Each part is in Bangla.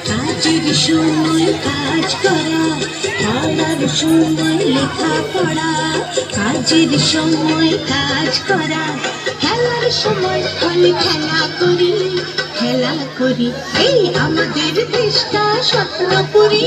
কাজের সময় কাজ করা, পড়ার সময় লেখাপড়া। কাজের সময় কাজ করা, খেলার সময় হলে খেলা করি, খেলা করি। এই আমাদের দেশটা স্বপ্নপুরী।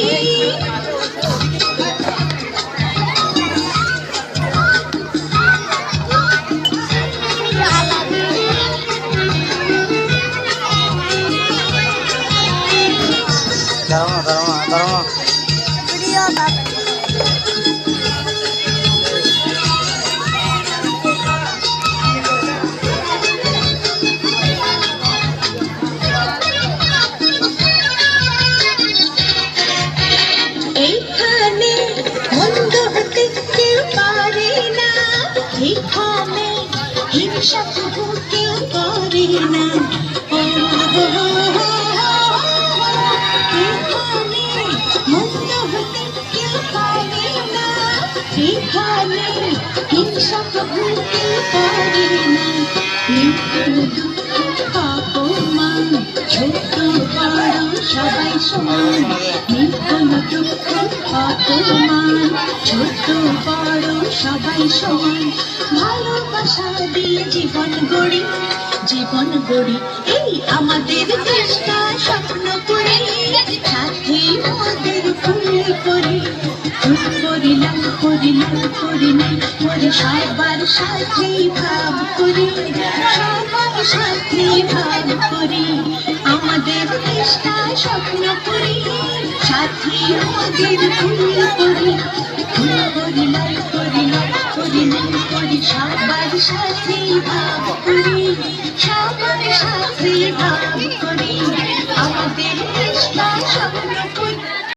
এইখানে মন্দ হতে কেউ পারে না, এখানে হিংসা তবু কেউ করে না। এখানে মন্দ হতে কেউ পারে না, এখানে হিংসা তবু কেউ করে না। অপমান ছোট বড় সবাই সমান, নির্ভুল দুঃখ অপমান ছোট বড় সবাই সমান। ভালোবাসা দিয়ে জীবন গড়ি, জীবন গড়ি। এই আমাদের দেশটা স্বপ্ন করি, সাথে আমাদের ফুল করি। করিলাম করিলাম করিলাম করে সবার সাথেই ভাব করি, সবার সাথেই ভাব করি। আমাদের দেশটা স্বপ্ন করি, সাথে আমাদের ফুল করি। করিলাম করিলাম করিলাম করি সবার সাথেই ভাব করি, সবার সাথেই ভাব করি। আমাদের